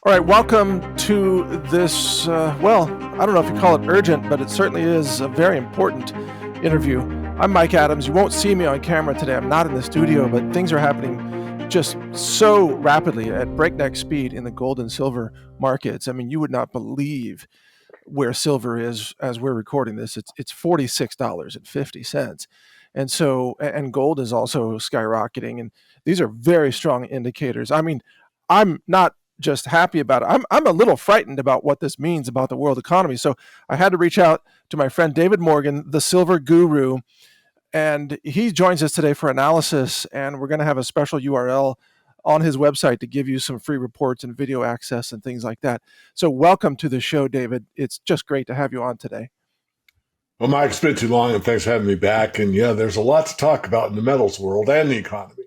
All right, welcome to this, I don't know if you call it urgent, but it certainly is a very important interview. I'm Mike Adams. You won't see me on camera today. I'm not in the studio, but things are happening just so rapidly at breakneck speed in the gold and silver markets. I mean, you would not believe where silver is as we're recording this. It's $46.50. And gold is also skyrocketing. And these are very strong indicators. I mean, I'm not just happy about it. I'm a little frightened about what this means about the world economy. So I had to reach out to my friend David Morgan, the silver guru, and he joins us today for analysis. And we're going to have a special URL on his website to give you some free reports and video access and things like that. So welcome to the show, David. It's just great to have you on today. Well, Mike, it's been too long, and thanks for having me back. And yeah, there's a lot to talk about in the metals world and the economy.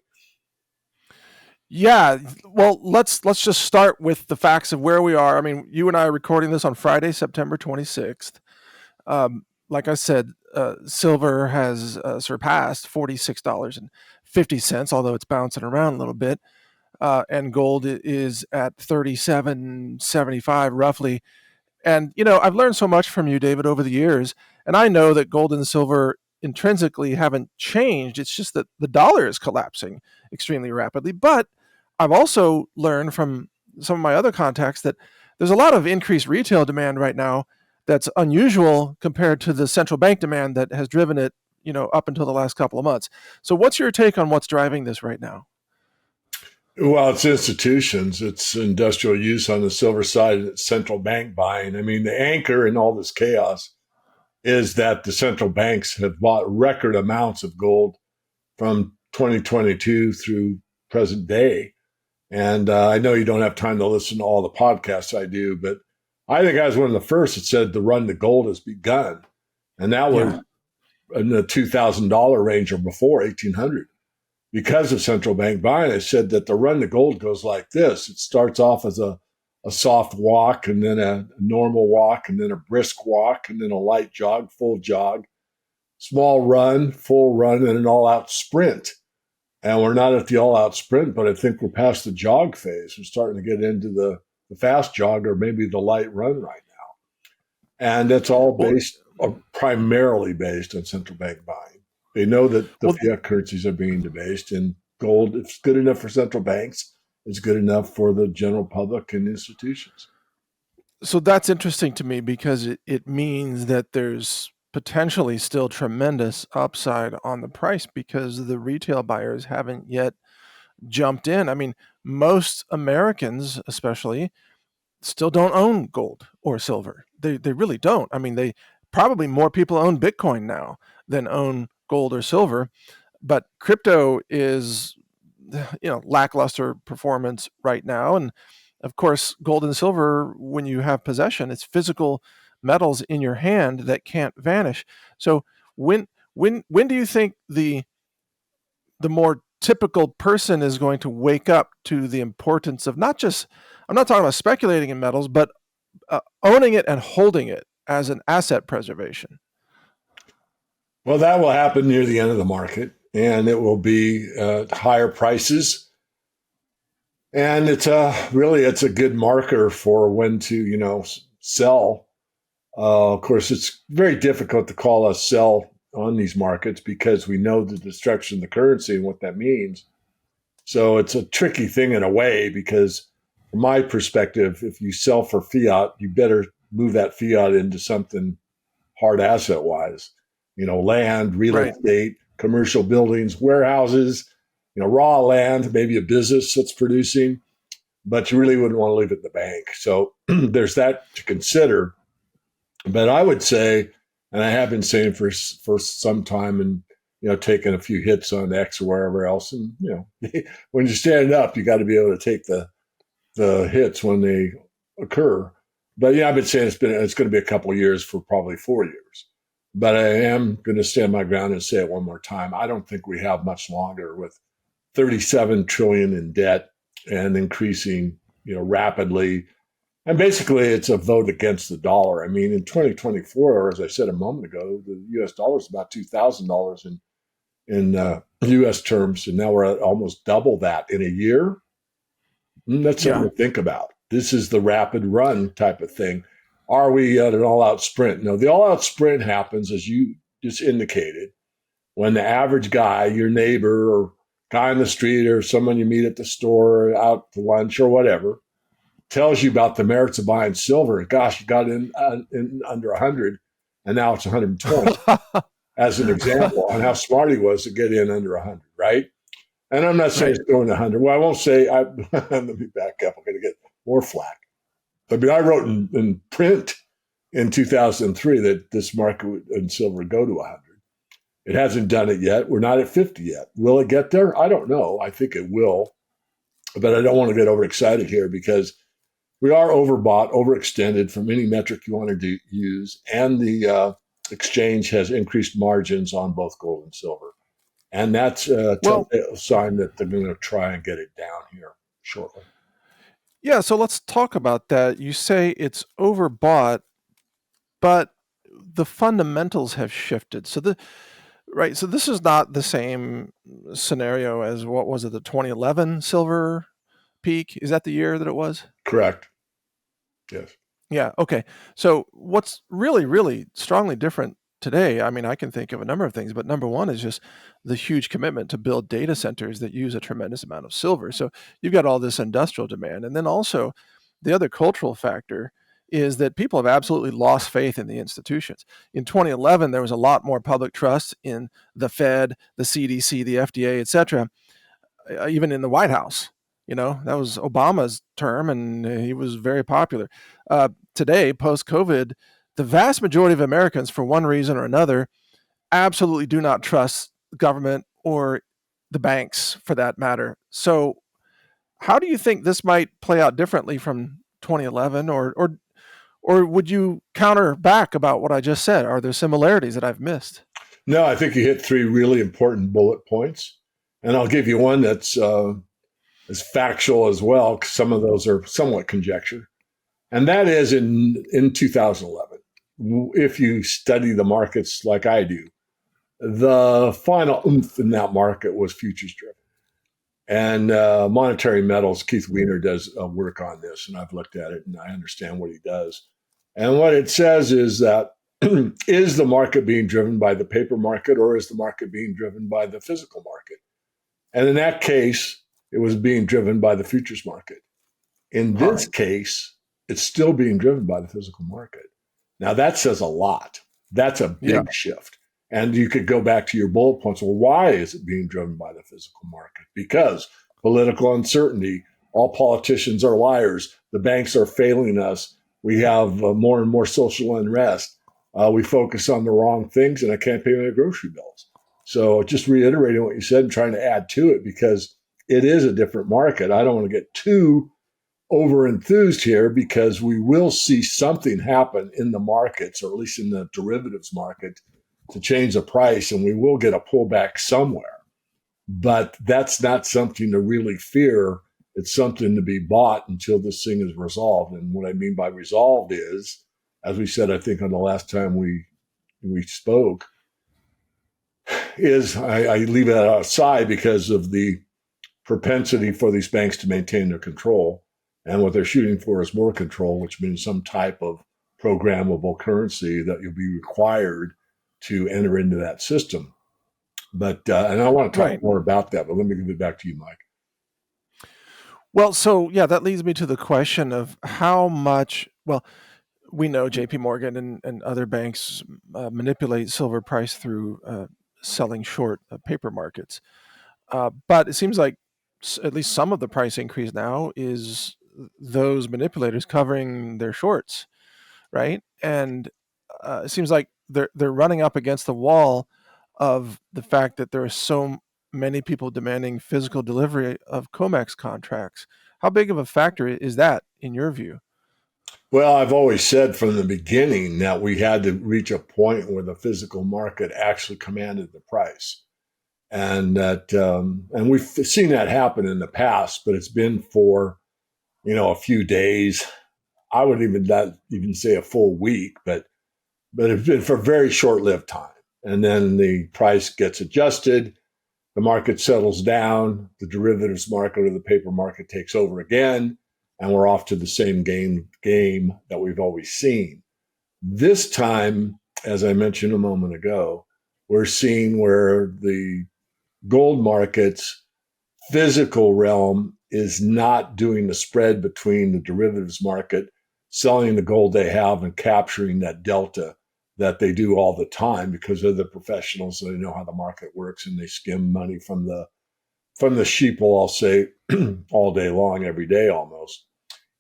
Yeah, well, let's just start with the facts of where we are. I mean, you and I are recording this on Friday, September 26th. Like I said, silver has surpassed $46.50, although it's bouncing around a little bit. And gold is at 37.75 roughly. And, you know, I've learned so much from you, David, over the years. And I know that gold and silver intrinsically haven't changed. It's just that the dollar is collapsing extremely rapidly. But I've also learned from some of my other contacts that there's a lot of increased retail demand right now that's unusual compared to the central bank demand that has driven it, you know, up until the last couple of months. So what's your take on what's driving this right now? Well, it's institutions, it's industrial use on the silver side, and it's central bank buying. I mean, the anchor in all this chaos is that the central banks have bought record amounts of gold from 2022 through present day. And I know you don't have time to listen to all the podcasts I do, but I think I was one of the first that said the run to gold has begun. And that was Yeah. in the $2,000 range or before 1800. Because of central bank buying, I said that the run to gold goes like this. It starts off as a soft walk, and then a normal walk, and then a brisk walk, and then a light jog, full jog, small run, full run, and an all out sprint. And we're not at the all out sprint, but I think we're past the jog phase. We're starting to get into the fast jog or maybe the light run right now. And that's all Well, based, or primarily based on central bank buying. They know that the well, fiat currencies are being debased, and gold, if it's good enough for central banks, it's good enough for the general public and institutions. so that's interesting to me because it means that there's potentially still tremendous upside on the price because the retail buyers haven't yet jumped in. I mean, most Americans, especially, still don't own gold or silver. They really don't. I mean, they probably more people own Bitcoin now than own gold or silver, but crypto is, you know, lackluster performance right now. And of course, gold and silver, when you have possession, it's physical metals in your hand that can't vanish. So when do you think the more typical person is going to wake up to the importance of not just, I'm not talking about speculating in metals, but owning it and holding it as an asset preservation? Well, that will happen near the end of the market, and it will be higher prices. And it's a good marker for when to sell. Of course, it's very difficult to call a sell on these markets because we know the destruction of the currency and what that means. So it's a tricky thing in a way because, from my perspective, if you sell for fiat, you better move that fiat into something hard asset wise. Land, real Right. estate, commercial buildings, warehouses, raw land, maybe a business that's producing, but you really wouldn't want to leave it in the bank. So there's that to consider. But I would say, and I have been saying for some time, and taking a few hits on X or wherever else, and when you're standing up, you got to be able to take the hits when they occur. But I've been saying it's going to be a couple of years for probably 4 years. But I am going to stand my ground and say it one more time. I don't think we have much longer with 37 trillion in debt and increasing, rapidly. And basically, it's a vote against the dollar. I mean, in 2024, as I said a moment ago, the U.S. dollar is about $2,000 in U.S. terms, and now we're at almost double that in a year. That's something Yeah. to think about. This is the rapid run type of thing. Are we at an all out sprint? No, the all out sprint happens, as you just indicated, when the average guy, your neighbor or guy on the street or someone you meet at the store or out to lunch or whatever, tells you about the merits of buying silver. Gosh, you got in under 100 and now it's 120 as an example on how smart he was to get in under 100, right? And I'm not saying Right. it's going to 100. Well, I won't say, let me back up. I'm going to get more flack. I mean, I wrote in print in 2003 that this market in silver would go to 100. It hasn't done it yet. We're not at 50 yet. Will it get there? I don't know. I think it will, but I don't want to get overexcited here because we are overbought, overextended from any metric you want to use, and the exchange has increased margins on both gold and silver. And that's a Well, sign that they're going to try and get it down here shortly. yeah, so let's talk about that. You say it's overbought, but the fundamentals have shifted. So this is not the same scenario as what was it, the 2011 silver peak? Is that the year that it was? Correct. Yes. Yeah, okay. So what's really, really strongly different today, I mean, I can think of a number of things, but number one is just the huge commitment to build data centers that use a tremendous amount of silver. So you've got all this industrial demand. And then also the other cultural factor is that people have absolutely lost faith in the institutions. In 2011, there was a lot more public trust in the Fed, the CDC, the FDA, et cetera, even in the White House. You know, that was Obama's term, and he was very popular. Today, post COVID, the vast majority of Americans, for one reason or another, absolutely do not trust government or the banks for that matter. So, how do you think this might play out differently from 2011, or would you counter back about what I just said? Are there similarities that I've missed? No, I think you hit three really important bullet points. And I'll give you one that's as factual as well, 'cause some of those are somewhat conjecture. And that is in 2011, if you study the markets like I do, the final oomph in that market was futures driven. And monetary metals, Keith Weiner does work on this, and I've looked at it and I understand what he does. And what it says is that is the market being driven by the paper market or is the market being driven by the physical market? And in that case, it was being driven by the futures market. In All this right. case, it's still being driven by the physical market. Now, that says a lot. That's a Yeah. big shift. And you could go back to your bullet points. Well, why is it being driven by the physical market? Because political uncertainty, all politicians are liars, the banks are failing us, we have more and more social unrest, we focus on the wrong things, and I can't pay my grocery bills. So just reiterating what you said and trying to add to it because it is a different market. I don't want to get too over enthused here because we will see something happen in the markets, or at least in the derivatives market, to change the price, and we will get a pullback somewhere. But that's not something to really fear. It's something to be bought until this thing is resolved. And what I mean by resolved is, as we said, I think on the last time we spoke, is I leave that aside because of the propensity for these banks to maintain their control. And what they're shooting for is more control, which means some type of programmable currency that you'll be required to enter into that system. But, and I want to talk Right. more about that, but let me give it back to you, Mike. Well, so yeah, that leads me to the question of how much. Well, we know J.P. Morgan and other banks manipulate silver price through selling short paper markets. But it seems like at least some of the price increase now is those manipulators covering their shorts, right? And it seems like they're running up against the wall of the fact that there are so many people demanding physical delivery of COMEX contracts. How big of a factor is that in your view? Well, I've always said from the beginning that we had to reach a point where the physical market actually commanded the price. And that, and we've seen that happen in the past, but it's been for, a few days. I would even not even say a full week, but it's been for a very short-lived time. And then the price gets adjusted, the market settles down, the derivatives market or the paper market takes over again, and we're off to the same game that we've always seen. This time, as I mentioned a moment ago, we're seeing where the gold markets physical realm is not doing the spread between the derivatives market, selling the gold they have and capturing that delta that they do all the time because they're the professionals. They know how the market works and they skim money from the sheeple, I'll say, all day long, every day almost.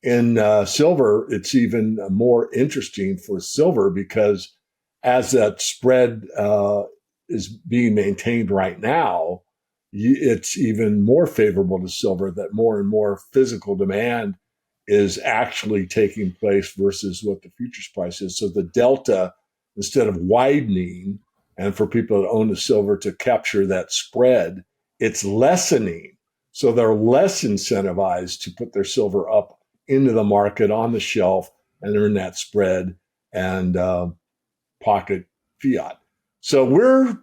In silver, it's even more interesting for silver because as that spread is being maintained right now, it's even more favorable to silver that more and more physical demand is actually taking place versus what the futures price is. So the delta, instead of widening, and for people that own the silver to capture that spread, it's lessening. So they're less incentivized to put their silver up into the market on the shelf and earn that spread and pocket fiat. So we're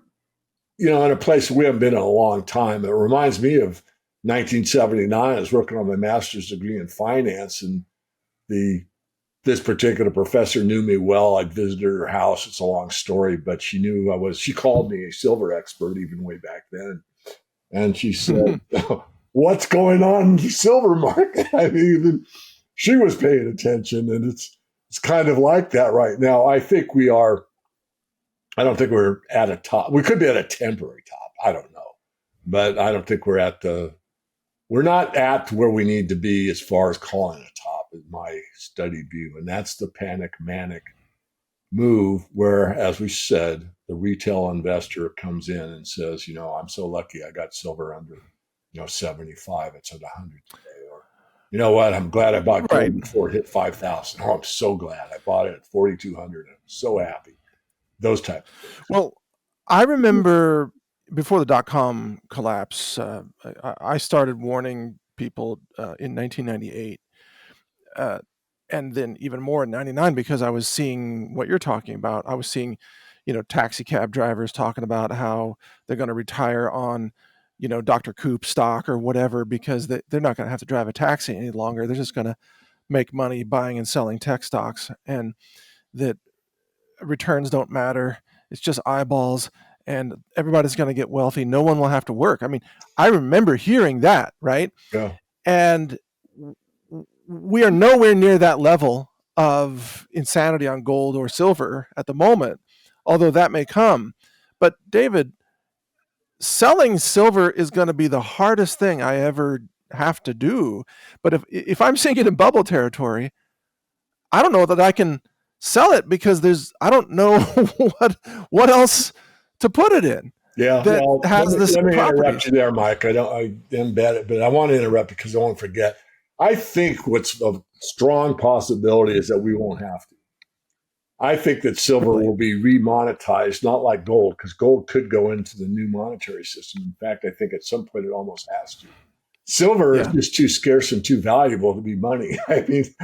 in a place we haven't been in a long time. It reminds me of 1979. I was working on my master's degree in finance, and the this particular professor knew me well. I'd visited her house. It's a long story, but she knew who I was. She called me a silver expert even way back then. And she said, "What's going on in the silver market?" I mean, even she was paying attention, and it's kind of like that right now. I think we are. I don't think we're at a top. We could be at a temporary top. I don't know, but I don't think we're at the. We're not at where we need to be as far as calling a top, is my studied view, and that's the panic manic move where, as we said, the retail investor comes in and says, I'm so lucky I got silver under, 75. It's at 100 today. Or, you know what? I'm glad I bought Right. gold before it hit 5,000. Oh, I'm so glad I bought it at 4,200. I'm so happy. Those type of things. Well, I remember before the dot com collapse, I started warning people in 1998, uh, and then even more in '99 because I was seeing what you're talking about. I was seeing, taxi cab drivers talking about how they're going to retire on, Dr. Coop stock or whatever because they're not going to have to drive a taxi any longer. They're just going to make money buying and selling tech stocks, and that returns don't matter. It's just eyeballs, and everybody's going to get wealthy. No one will have to work. I mean, I remember hearing that, right? Yeah. And we are nowhere near that level of insanity on gold or silver at the moment, although that may come. But David, selling silver is going to be the hardest thing I ever have to do. But if I'm sinking in bubble territory, I don't know that I can sell it because I don't know what else to put it in Yeah. that Well, let has me, the let same me interrupt properties. you there, Mike. I embed it, but I want to interrupt because I won't forget. I think what's a strong possibility is that we won't have to. I think that silver Really? will be remonetized, not like gold, because gold could go into the new monetary system. In fact, I think at some point it almost has to. Silver is Yeah. just too scarce and too valuable to be money. I mean,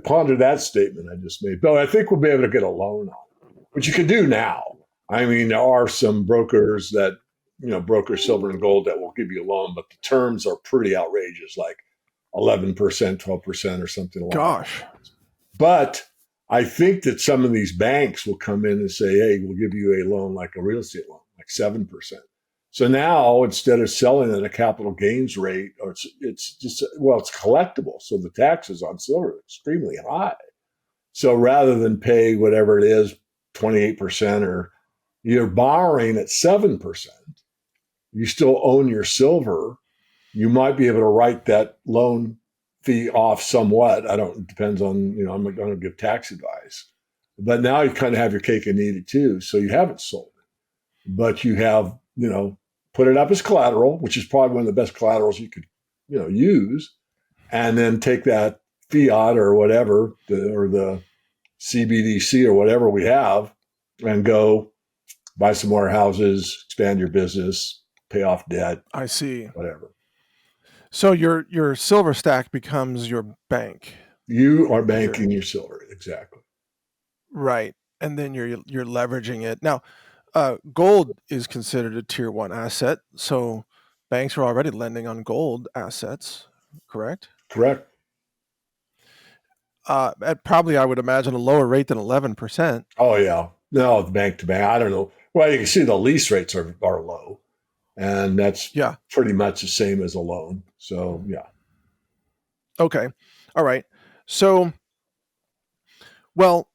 ponder that statement I just made. But I think we'll be able to get a loan on it, which you can do now. I mean, there are some brokers that, broker silver and gold that will give you a loan, but the terms are pretty outrageous, like 11%, 12%, or something along those Gosh. lines. But I think that some of these banks will come in and say, hey, we'll give you a loan like a real estate loan, like 7%. So now instead of selling at a capital gains rate, or it's just, well, it's collectible. So the taxes on silver are extremely high. So rather than pay whatever it is, 28%, or you're borrowing at 7%, you still own your silver. You might be able to write that loan fee off somewhat. I don't, it depends on, I'm not going to give tax advice. But now you kind of have your cake and eat it too. So you haven't sold it, but you have, put it up as collateral, which is probably one of the best collaterals you could, use, and then take that fiat or whatever, or the CBDC or whatever we have, and go buy some more houses, expand your business, pay off debt, I see. whatever. So your silver stack becomes your bank. You are Your banking your silver, exactly. right, and then you're leveraging it. Now, gold is considered a tier one asset, so banks are already lending on gold assets. Correct. Correct. At probably, I would imagine, a lower rate than 11%. Oh yeah, no, bank to bank. I don't know. Well, you can see the lease rates are low, and that's Yeah. pretty much the same as a loan. So yeah, Okay. All right. So, well,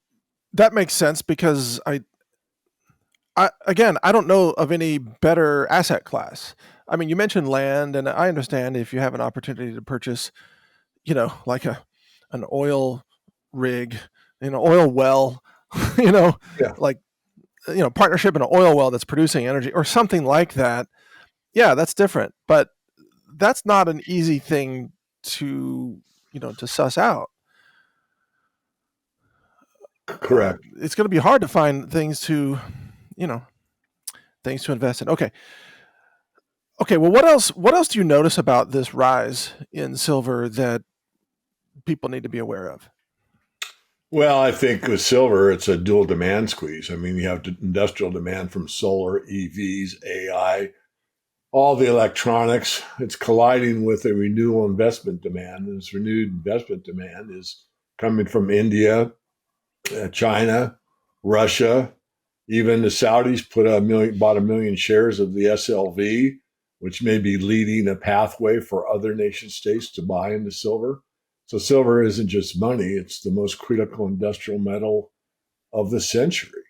that makes sense because again, I don't know of any better asset class. I mean, you mentioned land, and I understand if you have an opportunity to purchase, like an oil rig, oil well, you know, yeah, like partnership in an oil well that's producing energy or something like that. Yeah, that's different, but that's not an easy thing to to suss out. correct. It's going to be hard to find you know things to invest in. Okay. Okay, well, what else do you notice about this rise in silver that people need to be aware of? Well, I think with silver, it's a dual demand squeeze. I mean, you have industrial demand from solar, EVs, AI, all the electronics. It's colliding with a renewal investment demand. And this renewed investment demand is coming from India, China, Russia. Even the Saudis bought 1 million shares of the SLV, which may be leading a pathway for other nation states to buy into silver. So silver isn't just money; it's the most critical industrial metal of the century.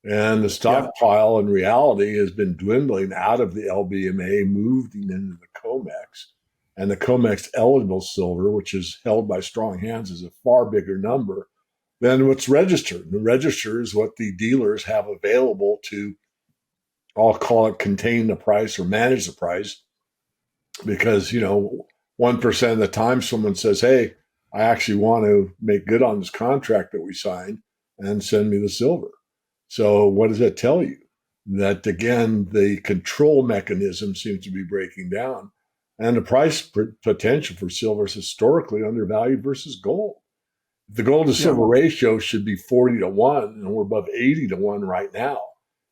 And the Yeah, stockpile in reality has been dwindling out of the LBMA, moving into the COMEX. And the COMEX eligible silver, which is held by strong hands, is a far bigger number than what's registered. The register is what the dealers have available to, I'll call it, contain the price or manage the price. Because, 1% of the time someone says, hey, I actually want to make good on this contract that we signed and send me the silver. So what does that tell you? That again, the control mechanism seems to be breaking down. And the price potential for silver is historically undervalued versus gold. The gold to yeah, silver ratio should be 40 to 1, and we're above 80 to 1 right now.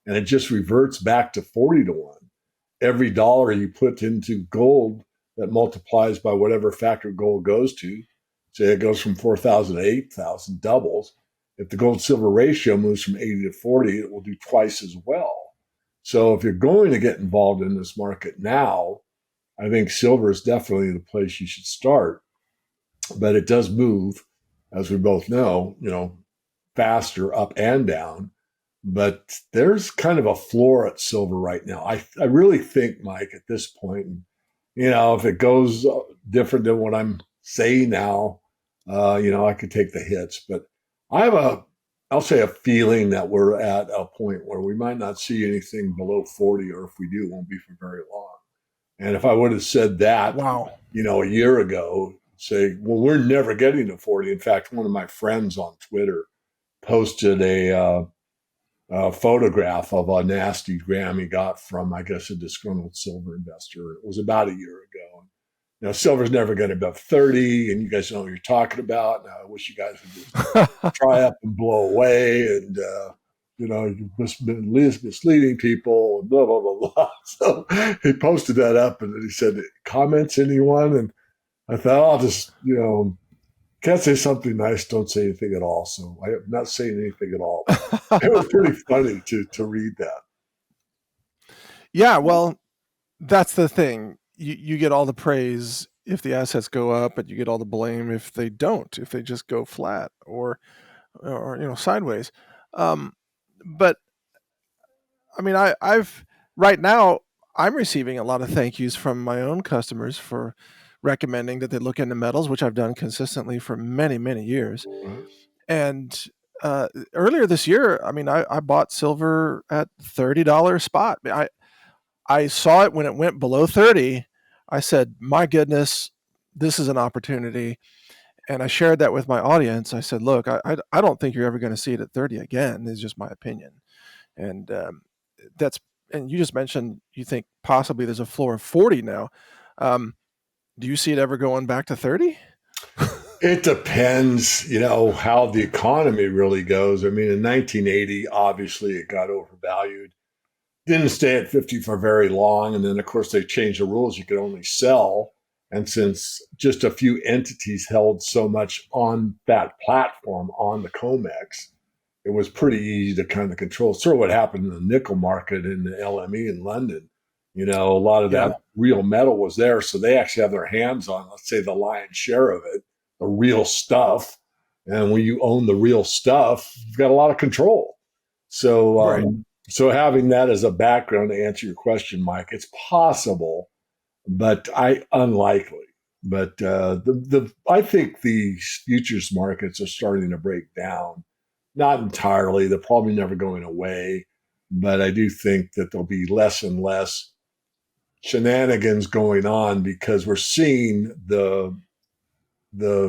And it just reverts back to 40 to 1. Every dollar you put into gold that multiplies by whatever factor gold goes to, say it goes from 4,000 to 8,000, doubles. If the gold silver ratio moves from 80 to 40, it will do twice as well. So if you're going to get involved in this market now, I think silver is definitely the place you should start. But it does move, as we both know, faster up and down. But there's kind of a floor at silver right now. I really think, Mike, at this point, if it goes different than what I'm saying now, I could take the hits. But I have I'll say a feeling that we're at a point where we might not see anything below 40, or if we do, it won't be for very long. And if I would have said that, wow, a year ago, say, well, we're never getting to 40. In fact, one of my friends on Twitter posted a photograph of a nasty gram he got from, I guess, a disgruntled silver investor. It was about a year ago. Silver's never going to be above 30, and you guys know what you're talking about. And I wish you guys would just dry up and blow away, and you've been misleading people, and blah blah blah blah. So he posted that up, and then he said, "Comments, anyone?" And I thought, I'll just can't say something nice, don't say anything at all. So I am not saying anything at all. But it was pretty funny to read that. yeah. Well, that's the thing. You get all the praise if the assets go up, but you get all the blame if they don't, if they just go flat or sideways. Um, but I mean, I've right now I'm receiving a lot of thank yous from my own customers for recommending that they look into metals, which I've done consistently for many, many years. And earlier this year, I mean, I bought silver at $30 spot. I saw it when it went below 30. I said, my goodness, this is an opportunity. And I shared that with my audience. I said, look, I don't think you're ever going to see it at 30 again. It's just my opinion. And that's, and you just mentioned you think possibly there's a floor of 40 now. Um, do you see it ever going back to 30? It depends, how the economy really goes. I mean, in 1980, obviously it got overvalued. Didn't stay at 50 for very long. And then, of course, they changed the rules. You could only sell And since just a few entities held so much on that platform on the COMEX, it was pretty easy to kind of control. Sort of what happened in the nickel market in the LME in London. A lot of Yeah, that real metal was there. So they actually have their hands on, let's say, the lion's share of it, the real stuff. And when you own the real stuff, you've got a lot of control. So, right. so having that as a background to answer your question, Mike, it's possible, but I unlikely. But the I think the futures markets are starting to break down. Not entirely; they're probably never going away, but I do think that there'll be less and less shenanigans going on because we're seeing the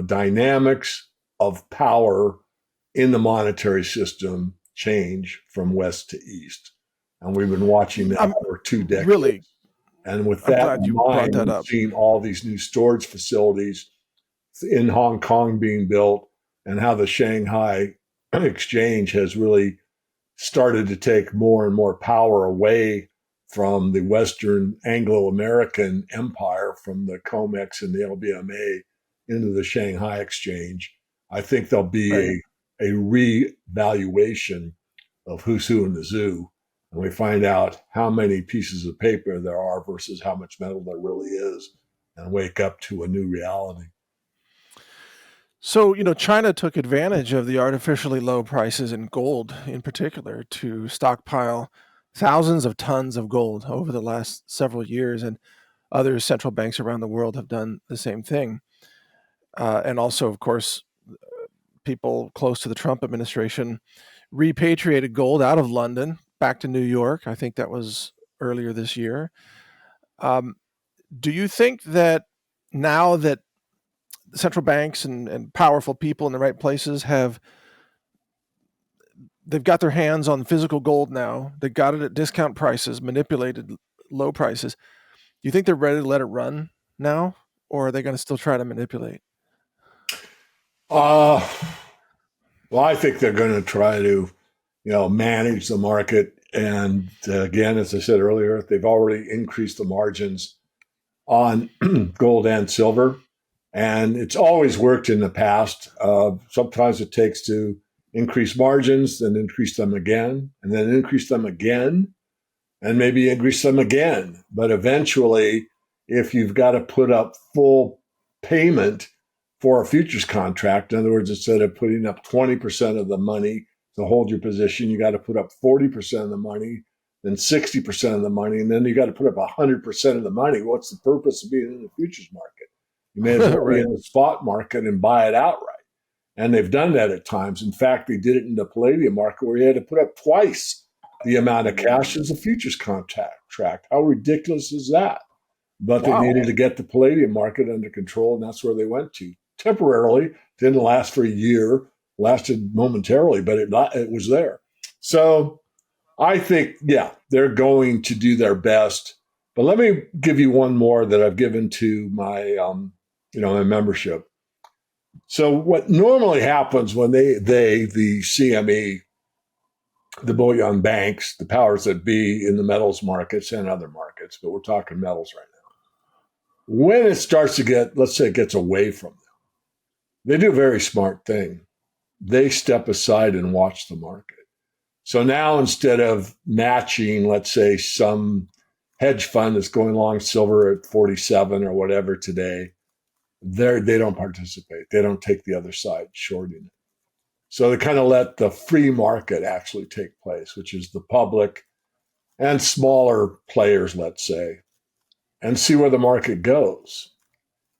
dynamics of power in the monetary system change from west to east, and we've been watching that I'm for 2 decades. really And with I'm that glad in you brought mind, that we've up. seen all these new storage facilities in Hong Kong being built and how the Shanghai exchange has really started to take more and more power away from the Western Anglo American empire, from the COMEX and the LBMA into the Shanghai exchange. I think there'll Right. be a revaluation of who's who in the zoo. And we find out how many pieces of paper there are versus how much metal there really is, and wake up to a new reality. So, China took advantage of the artificially low prices in gold in particular to stockpile thousands of tons of gold over the last several years. And other central banks around the world have done the same thing. And also, of course, people close to the Trump administration repatriated gold out of London back to New York. I think that was earlier this year. Um, do you think that now that central banks and powerful people in the right places they've got their hands on physical gold now, they got it at discount prices, manipulated low prices, do you think they're ready to let it run now, or are they going to still try to manipulate? Uh, well, I think they're going to try to, manage the market. And again, as I said earlier, they've already increased the margins on gold and silver. And it's always worked in the past. Sometimes it takes to increase margins, then increase them again, and then increase them again, and maybe increase them again. But eventually, if you've got to put up full payment for a futures contract, in other words, instead of putting up 20% of the money to hold your position, you got to put up 40% of the money, then 60% of the money, and then you got to put up 100% of the money. What's the purpose of being in the futures market? You may as well be Right. in the spot market and buy it outright. And they've done that at times. In fact, they did it in the palladium market where you had to put up twice the amount of cash as a futures contract. How ridiculous is that? But they Wow. needed to get the palladium market under control, and that's where they went to temporarily. Didn't last for a year, lasted momentarily, but it was there. So I think, yeah, they're going to do their best. But let me give you one more that I've given to my membership. So what normally happens when the CME, the bullion banks, the powers that be in the metals markets and other markets, but we're talking metals right now. When it starts to get, let's say it gets away from them, they do a very smart thing. They step aside and watch the market. So now instead of matching, let's say, some hedge fund that's going long silver at 47 or whatever today, they don't participate. They don't take the other side shorting it. So they kind of let the free market actually take place, which is the public and smaller players, let's say, and see where the market goes.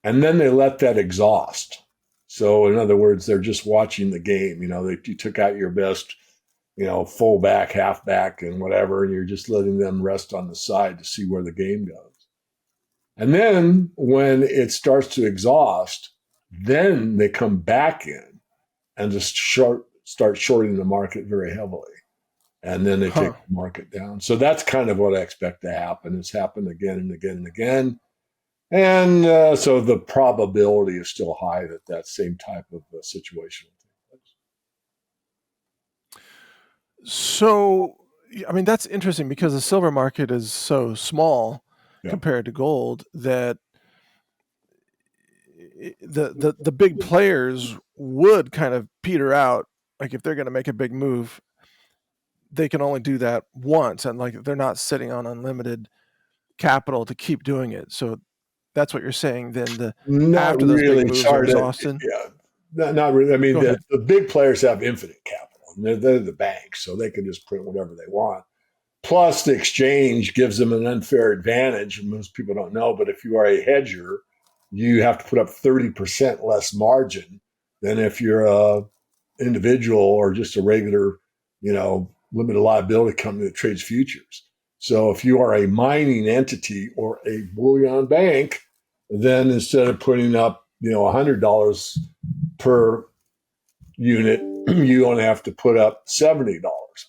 And then they let that exhaust. So, in other words, they're just watching the game. You took out your best, fullback, halfback, and whatever, and you're just letting them rest on the side to see where the game goes. And then when it starts to exhaust, then they come back in and just start shorting the market very heavily. And then they take Huh. the market down. So that's kind of what I expect to happen. It's happened again and again and again. And so the probability is still high that that same type of situation will take So, I mean, that's interesting because the silver market is so small place. compared to gold that the big players would kind of peter out. Like if they're going to make a big move, they can only do that once, and like they're not sitting on unlimited capital to keep doing it. So that's what you're saying. Then the Not after those big really. moves are Sorry to, exhausted. yeah, not really. I mean, Go ahead. the big players have infinite capital. And they're the banks, so they can just print whatever they want. Plus, the exchange gives them an unfair advantage. Most people don't know, but if you are a hedger, you have to put up 30% less margin than if you're a individual or just a regular, limited liability company that trades futures. So if you are a mining entity or a bullion bank, then instead of putting up, $100 per unit, you only have to put up $70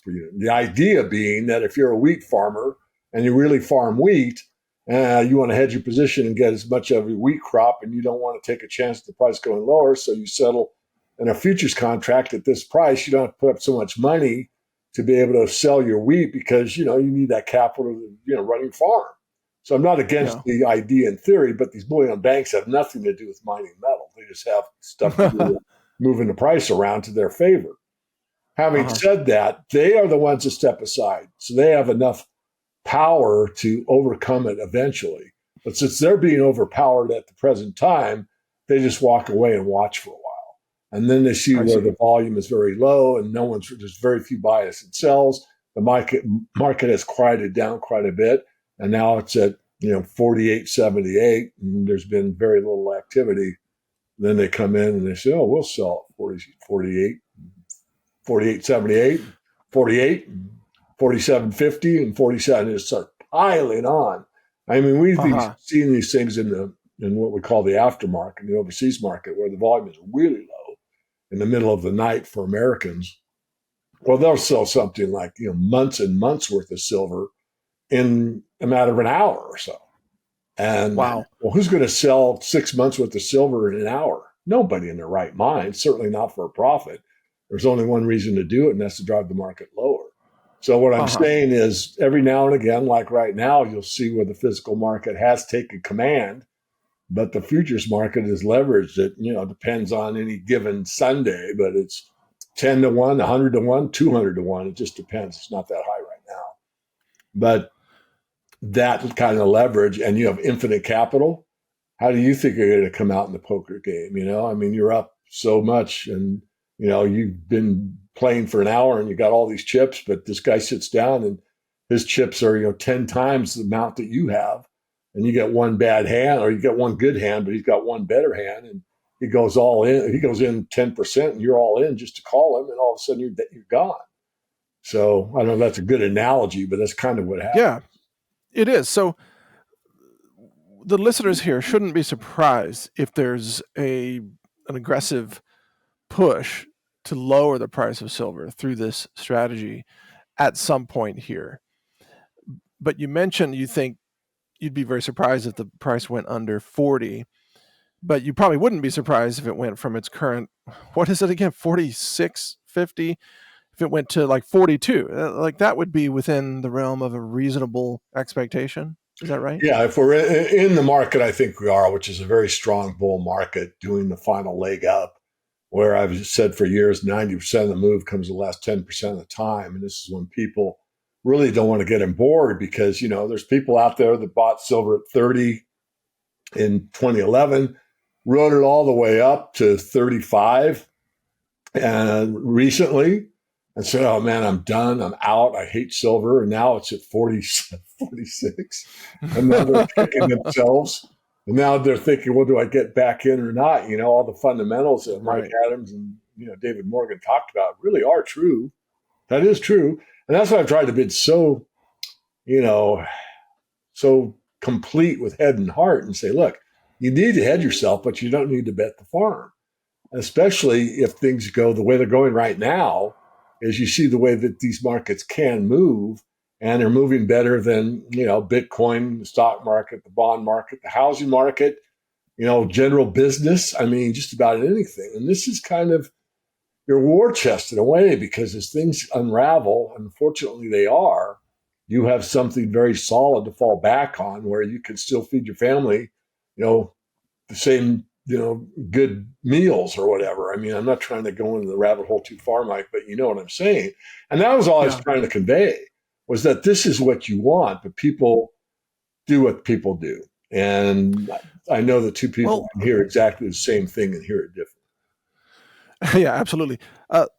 per unit. The idea being that if you're a wheat farmer and you really farm wheat, you want to hedge your position and get as much of your wheat crop, and you don't want to take a chance of the price going lower, so you settle in a futures contract at this price. You don't have to put up so much money to be able to sell your wheat because you need that capital to run your farm. So I'm not against Yeah. the idea in theory, but these bullion banks have nothing to do with mining metal. They just have stuff to do with moving the price around to their favor. Having Uh-huh. said that, they are the ones that step aside. So they have enough power to overcome it eventually. But since they're being overpowered at the present time, they just walk away and watch for a while. And then they see I where see. the volume is very low and there's very few buyers and sells. The market has quieted down quite a bit. And now it's at 48.78, and there's been very little activity. Then they come in and they say, oh, we'll sell at 48, 48.78, 48, 47.50, and 47. And just start piling on. I mean, we've Uh-huh. seen these things in what we call the aftermarket, the overseas market, where the volume is really low in the middle of the night for Americans. Well, they'll sell something like months and months worth of silver in a matter of an hour or so. And Wow. well, who's going to sell 6 months worth of silver in an hour? Nobody in their right mind, certainly not for a profit. There's only one reason to do it, and that's to drive the market lower. So what I'm Uh-huh. saying is every now and again, like right now, you'll see where the physical market has taken command, but the futures market is leveraged. It, depends on any given Sunday, but it's 10 to 1, 100 to 1, 200 to 1. It just depends. It's not that high right now. But that kind of leverage, and you have infinite capital, how do you think you're going to come out in the poker game? I mean, you're up so much, and you've been playing for an hour, and you got all these chips, but this guy sits down, and his chips are 10 times the amount that you have, and you get one bad hand, or you get one good hand, but he's got one better hand, and he goes all in. He goes in 10%, and you're all in just to call him, and all of a sudden you're gone. So I don't know if that's a good analogy, but that's kind of what happened. Yeah, it is. So the listeners here shouldn't be surprised if there's an aggressive push to lower the price of silver through this strategy at some point here. But you mentioned you think you'd be very surprised if the price went under 40, but you probably wouldn't be surprised if it went from its current, what is it again, 46.50, if it went to like 42. Like that would be within the realm of a reasonable expectation. Is that right? Yeah, if we're in the market, I think we are, which is a very strong bull market doing the final leg up, where I've said for years, 90% of the move comes the last 10% of the time. And this is when people really don't want to get on board because, there's people out there that bought silver at 30 in 2011, rode it all the way up to 35 and recently and said, oh man, I'm done. I'm out. I hate silver. And now it's at 40, 46. And now they're kicking themselves. And now they're thinking, well, do I get back in or not? All the fundamentals that Mike Right. Adams and David Morgan talked about really are true. That is true. And that's why I've tried to be you know, so complete with head and heart and say, look, you need to hedge yourself, but you don't need to bet the farm, especially if things go the way they're going right now, as you see the way that these markets can move, and they're moving better than Bitcoin, the stock market, the bond market, the housing market, general business. I mean, just about anything. And this is kind of your war chest in a way, because as things unravel, unfortunately they are, you have something very solid to fall back on where you can still feed your family, the same good meals or whatever. I mean, I'm not trying to go into the rabbit hole too far, Mike, but you know what I'm saying. And that was all I was Yeah. trying to convey, was that this is what you want, but people do what people do. And I know the two people Well, can hear exactly the same thing and hear it different. yeah, absolutely.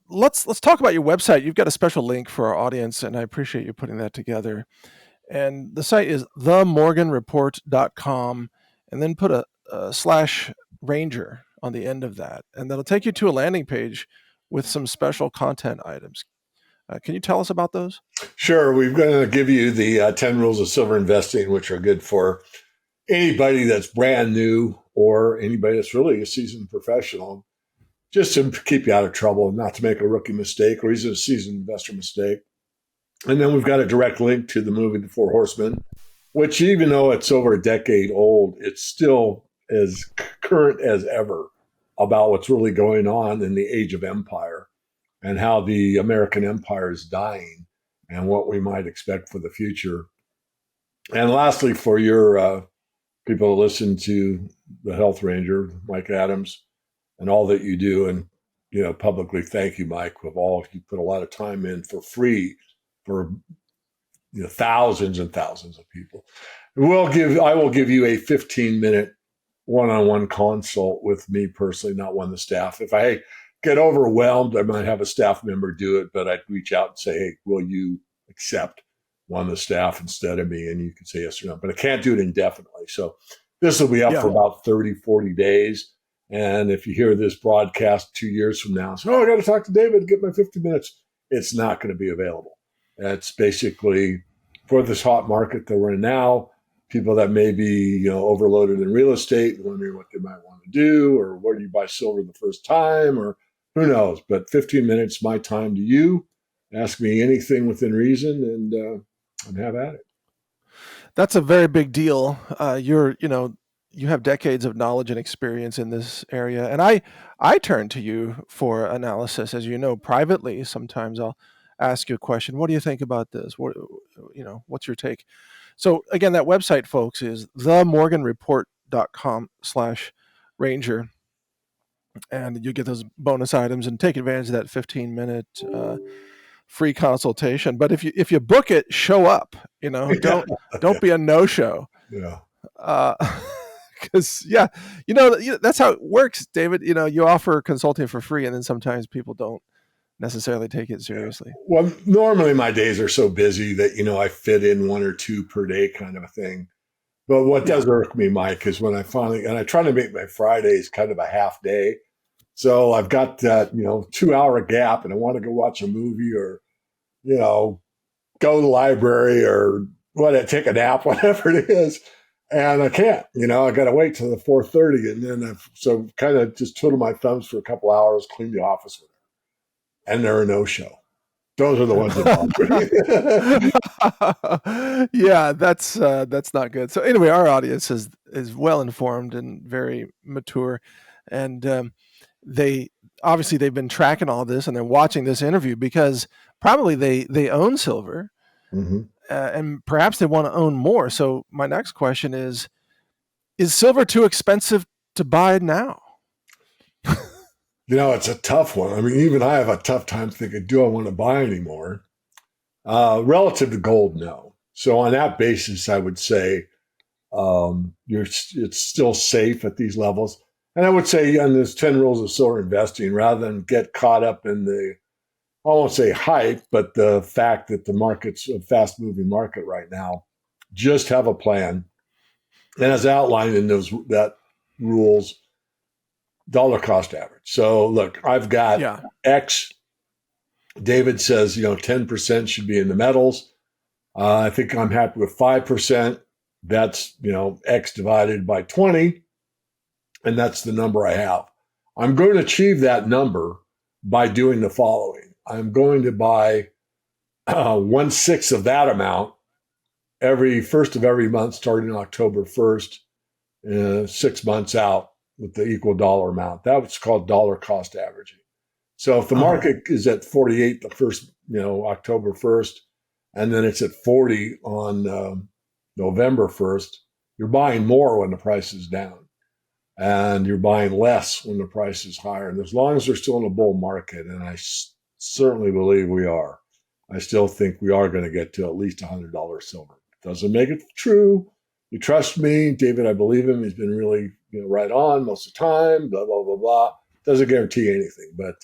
Let's talk about your website. You've got a special link for our audience, and I appreciate you putting that together. And the site is themorganreport.com, and then put a slash ranger on the end of that. And that'll take you to a landing page with some special content items. Can you tell us about those? Sure, we're going to give you the 10 rules of silver investing, which are good for anybody that's brand new or anybody that's really a seasoned professional, just to keep you out of trouble, not to make a rookie mistake or even a seasoned investor mistake. And then we've got a direct link to the movie The Four Horsemen, which, even though it's over a decade old, it's still as current as ever about what's really going on in the age of empire and how the American empire is dying and what we might expect for the future. And lastly, for your people to listen to the Health Ranger, Mike Adams, and all that you do, and publicly thank you, Mike, with all you put a lot of time in for free for thousands and thousands of people. I will give you a 15-minute one-on-one consult with me personally, not one of the staff. If I get overwhelmed, I might have a staff member do it, but I'd reach out and say, hey, will you accept one of the staff instead of me? And you can say yes or no, but I can't do it indefinitely. So this will be up for Yeah. about 30, 40 days. And if you hear this broadcast 2 years from now, I got to talk to David, get my 50 minutes. It's not going to be available. That's basically for this hot market that we're in now. People that may be overloaded in real estate and wondering what they might want to do, or where do you buy silver the first time, or who knows. But 15 minutes, my time to you. Ask me anything within reason, and have at it. That's a very big deal. You have decades of knowledge and experience in this area, and I turn to you for analysis. As you know, privately, sometimes I'll ask you a question. What do you think about this? What's your take? So again, that website, folks, is themorganreport.com/ranger, and you get those bonus items and take advantage of that 15-minute free consultation. But if you book it, show up. Yeah, Don't be a no show. yeah, Because that's how it works, David. You offer consulting for free, and then sometimes people don't necessarily take it yeah. seriously. Well, normally my days are so busy that I fit in one or two per day, kind of a thing. But what Yeah, does irk me, Mike, is when I try to make my Fridays kind of a half day. So I've got that, 2 hour gap, and I want to go watch a movie or, go to the library or take a nap, whatever it is. And I can't, I got to wait till the 4:30. And then so kind of just twiddle my thumbs for a couple hours, clean the office with it. And they're a no show. Those are the ones that bother me. yeah, that's not good. So anyway, our audience is well informed and very mature, and they obviously they've been tracking all this and they're watching this interview because probably they own silver, Mhm. and perhaps they want to own more. So my next question is silver too expensive to buy now? It's a tough one. I mean, even I have a tough time thinking, do I want to buy anymore? Relative to gold, no. So on that basis, I would say it's still safe at these levels. And I would say on this 10 rules of silver investing, rather than get caught up in I won't say hype, but the fact that the market's a fast moving market right now, just have a plan. And as outlined in that rules, dollar cost average. So look, I've got Yeah. X. David says, 10% should be in the metals. I think I'm happy with 5%. That's, X divided by 20. And that's the number I have. I'm going to achieve that number by doing the following. I'm going to buy 1/6 of that amount every first of every month, starting October 1st, 6 months out with the equal dollar amount. That's called dollar cost averaging. So if the Uh-huh. market is at 48 the first, October 1st, and then it's at 40 on November 1st, you're buying more when the price is down. and you're buying less when the price is higher. And as long as they're still in a bull market, and certainly believe we are, I still think we are going to get to at least $100 silver. Doesn't make it true. You trust me, David. I believe him. He's been really right on most of the time. Blah blah blah blah. Doesn't guarantee anything, but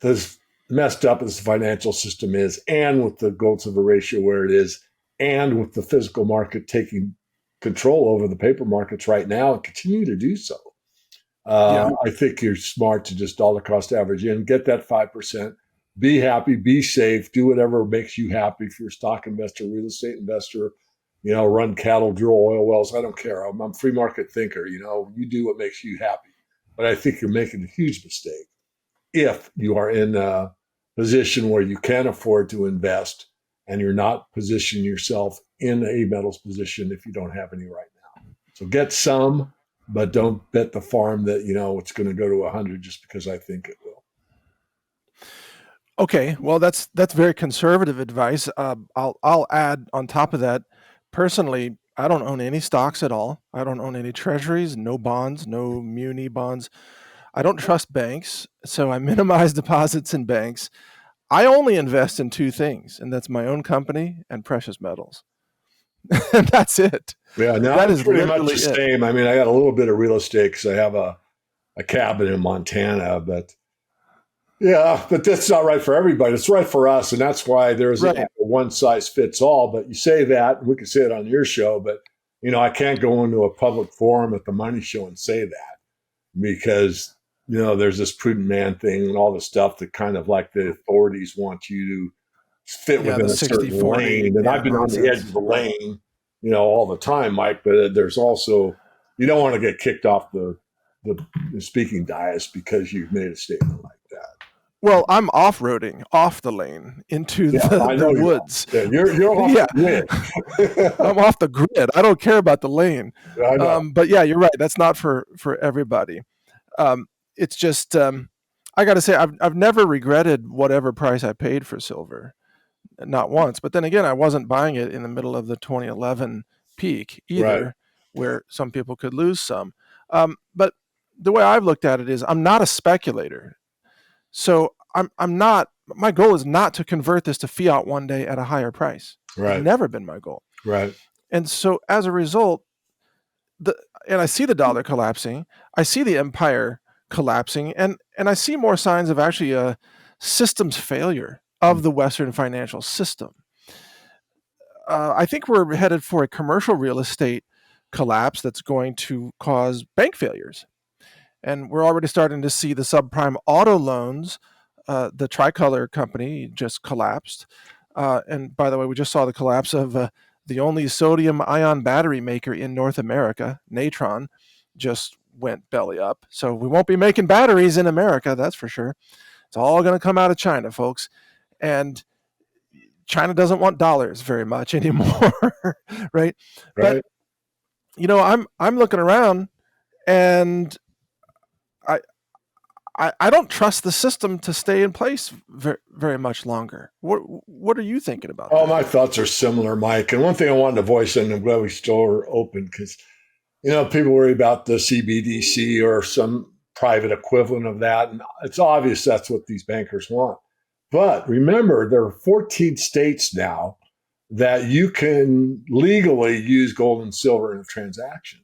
as messed up as the financial system is, and with the gold silver ratio where it is, and with the physical market taking control over the paper markets right now and continue to do so, Yeah. I think you're smart to just dollar cost average in, get that 5%, be happy, be safe, do whatever makes you happy. If you're a stock investor, real estate investor, run cattle, drill oil wells, I don't care. I'm a free market thinker. You do what makes you happy. But I think you're making a huge mistake if you are in a position where you can afford to invest and you're not positioning yourself in a metals position if you don't have any right now. So get some, but don't bet the farm that it's going to go to 100 just because I think it will. Okay, well, that's very conservative advice. I'll add on top of that. Personally, I don't own any stocks at all. I don't own any treasuries, no bonds, no muni bonds. I don't trust banks, so I minimize deposits in banks. I only invest in two things, and that's my own company and precious metals. And that's it. Yeah, now That I'm is pretty much literally the it. same. I mean, I got a little bit of real estate because I have a cabin in Montana, but yeah, but that's not right for everybody. It's right for us, and that's why there isn't like Right. a one size fits all. But you say that, and we can say it on your show, but I can't go into a public forum at the money show and say that because there's this prudent man thing and all the stuff that kind of like the authorities want you to fit Yeah, within the a certain 60/40, lane. And yeah, I've been on the edge nonsense. of the Right. lane, all the time, Mike. But there's also you don't want to get kicked off the speaking dais because you've made a statement like that. Well, I'm off-roading off the lane into Yeah, the I the know you woods. are. Yeah, you're off Yeah, the grid. I'm off the grid. I don't care about the lane. I know. But yeah, you're right. That's not for everybody. Um, it's just I got to say I've never regretted whatever price I paid for silver, not once. But then again, I wasn't buying it in the middle of the 2011 peak Right. either, where some people could lose some. But the way I've looked at it is I'm not a speculator. So I'm not. My goal is not to convert this to fiat one day at a higher price. It's Right. never been my goal. Right. And so as a result, the and I see the dollar collapsing. I see the empire collapsing, and I see more signs of actually a systems failure of the Western financial system. I think we're headed for a commercial real estate collapse that's going to cause bank failures. And we're already starting to see the subprime auto loans. The Tricolor company just collapsed. And by the way, we just saw the collapse of the only sodium ion battery maker in North America, Natron, just went belly up. So we won't be making batteries in America, that's for sure. It's all going to come out of China, folks. And China doesn't want dollars very much anymore, right? But Right. I'm looking around, and I I don't trust the system to stay in place very much longer. What are you thinking about Oh, that? my thoughts are similar, Mike. And one thing I wanted to voice, and I'm glad we still are open because people worry about the CBDC or some private equivalent of that. And it's obvious that's what these bankers want. But remember, there are 14 states now that you can legally use gold and silver in a transaction.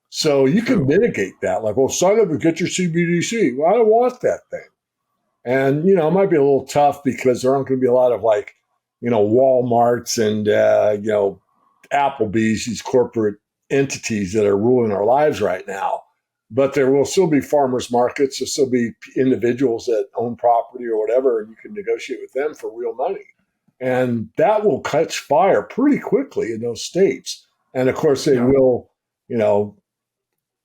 So you can True. mitigate that. Like, well, sign up and get your CBDC. Well, I don't want that thing. And, it might be a little tough because there aren't going to be a lot of like, Walmarts and, Applebee's, these corporate entities that are ruling our lives right now. But there will still be farmers markets. There'll still be individuals that own property or whatever, and you can negotiate with them for real money. And that will catch fire pretty quickly in those states. And of course, they Yeah. will, you know,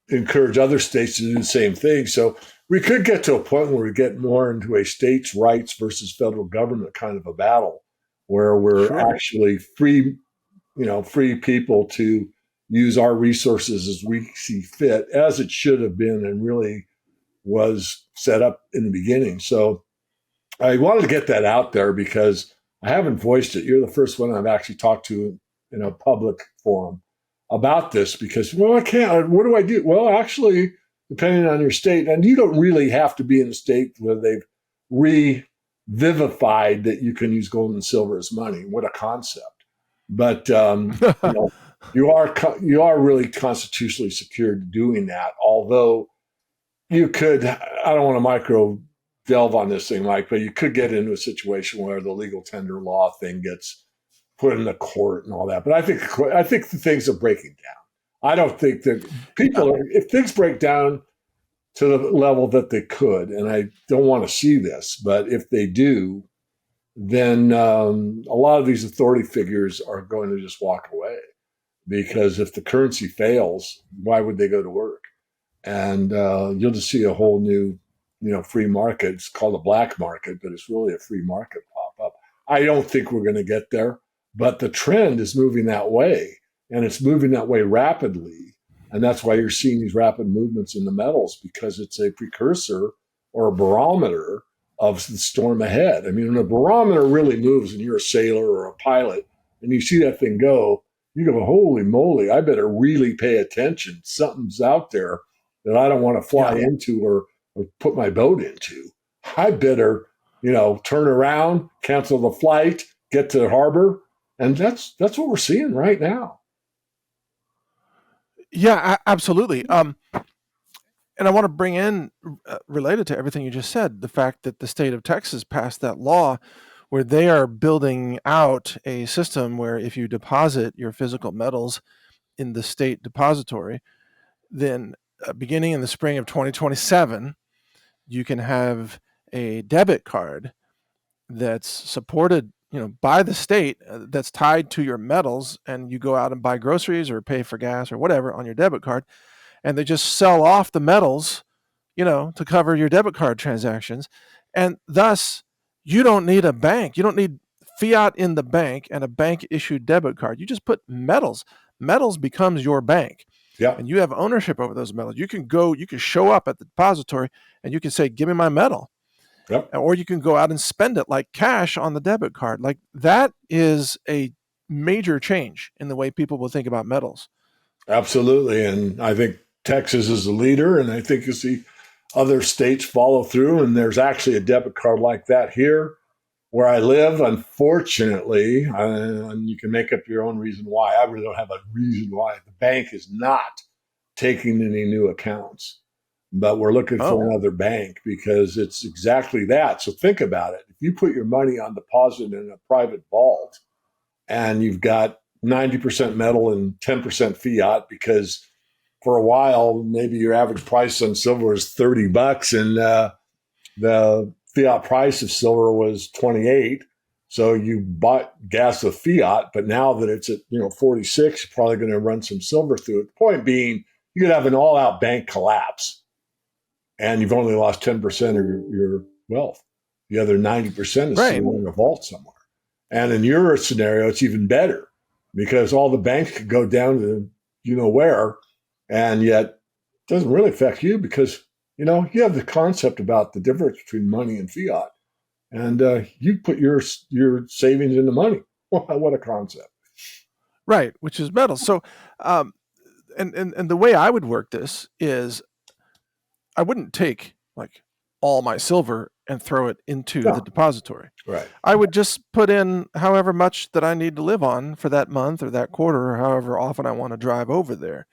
encourage other states to do the same thing. So we could get to a point where we get more into a states' rights versus federal government kind of a battle, where we're Sure. actually free, free people to use our resources as we see fit, as it should have been and really was set up in the beginning. So I wanted to get that out there because I haven't voiced it. You're the first one I've actually talked to in a public forum about this because, well, I can't. What do I do? Well, actually, depending on your state. And you don't really have to be in a state where they've revivified that you can use gold and silver as money. What a concept! But you know, you are really constitutionally secured doing that. Although you could, I don't want to micro delve on this thing, Mike, but you could get into a situation where the legal tender law thing gets put in the court and all that. But I think the things are breaking down. I don't think that Yeah. people are, if things break down to the level that they could, and I don't want to see this, but if they do, then a lot of these authority figures are going to just walk away because if the currency fails, why would they go to work? And you'll just see a whole new, free market. It's called a black market, but it's really a free market pop up. I don't think we're going to get there, but the trend is moving that way, and it's moving that way rapidly. And that's why you're seeing these rapid movements in the metals because it's a precursor or a barometer of the storm ahead. I mean, when a barometer really moves and you're a sailor or a pilot and you see that thing go, you go, holy moly, I better really pay attention. Something's out there that I don't want to fly Yeah. into or put my boat into. I better, turn around, cancel the flight, get to the harbor. And that's what we're seeing right now. Yeah, absolutely. And I want to bring in, related to everything you just said, the fact that the state of Texas passed that law where they are building out a system where if you deposit your physical metals in the state depository, then beginning in the spring of 2027, you can have a debit card that's supported by the state, that's tied to your metals, and you go out and buy groceries or pay for gas or whatever on your debit card, and they just sell off the metals, to cover your debit card transactions. And thus, you don't need a bank. You don't need fiat in the bank and a bank issued debit card. You just put metals. Metals becomes your bank. Yeah. And you have ownership over those metals. You can show up at the depository and you can say, give me my metal. Yep. Or you can go out and spend it like cash on the debit card. Like that is a major change in the way people will think about metals. Absolutely. And I think Texas is the leader, and I think you see other states follow through. And there's actually a debit card like that here where I live, unfortunately. And you can make up your own reason why. I really don't have a reason why. The bank is not taking any new accounts, but we're looking for Oh, another bank because it's exactly that. So think about it. If you put your money on deposit in a private vault, and you've got 90% metal and 10% fiat because for a while maybe your average price on silver is $30 and the fiat price of silver was 28, so you bought gas with fiat, but now that it's at 46, you're probably going to run some silver through it. The point being, you could have an all-out bank collapse and you've only lost 10% of your wealth. The other 90% is right. sitting in a vault somewhere. And in your scenario, it's even better because all the banks could go down to where, and yet it doesn't really affect you because you have the concept about the difference between money and fiat, and you put your savings into money. What a concept! Right, which is metals. So, um, and the way I would work this is I wouldn't take like all my silver and throw it into the No, depository. right. I would just put in however much that I need to live on for that month or that quarter or however often I want to drive over there.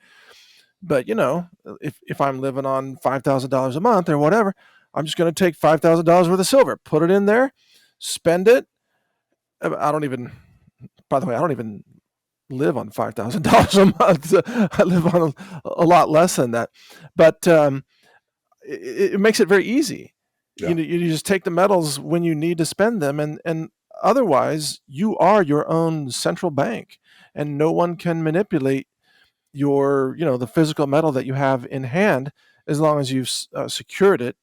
But if I'm living on $5,000 a month or whatever, I'm just going to take $5,000 worth of silver, put it in there, spend it. I don't even. By the way, I don't even live on $5,000 a month. I live on a lot less than that. But it makes it very easy. Yeah, You just take the metals when you need to spend them, and otherwise you are your own central bank, and no one can manipulate the physical metal that you have in hand as long as you've secured it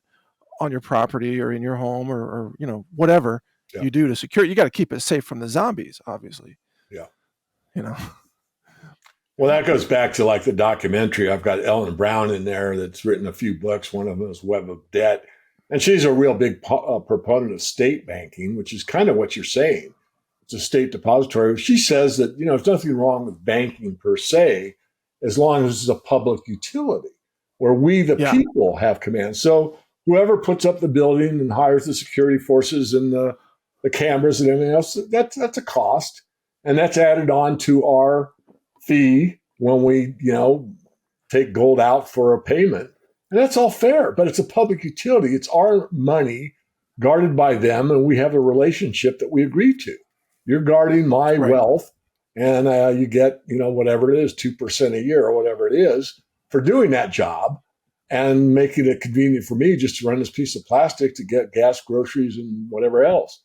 on your property or in your home or whatever yeah, you do to secure it. You got to keep it safe from the zombies, obviously. yeah. You know. Well, that goes back to like the documentary. I've got Ellen Brown in there that's written a few books. One of them is Web of Debt. And she's a real big proponent of state banking, which is kind of what you're saying. It's a state depository. She says that, there's nothing wrong with banking per se, as long as it's a public utility. where we, the Yeah. people, have command. So whoever puts up the building and hires the security forces and the cameras and everything else, that's a cost. And that's added on to our fee when we, take gold out for a payment. And that's all fair, but it's a public utility. It's our money guarded by them, and we have a relationship that we agree to. You're guarding my Right. wealth, and you get, whatever it is, 2% a year or whatever it is for doing that job and making it convenient for me just to run this piece of plastic to get gas, groceries, and whatever else.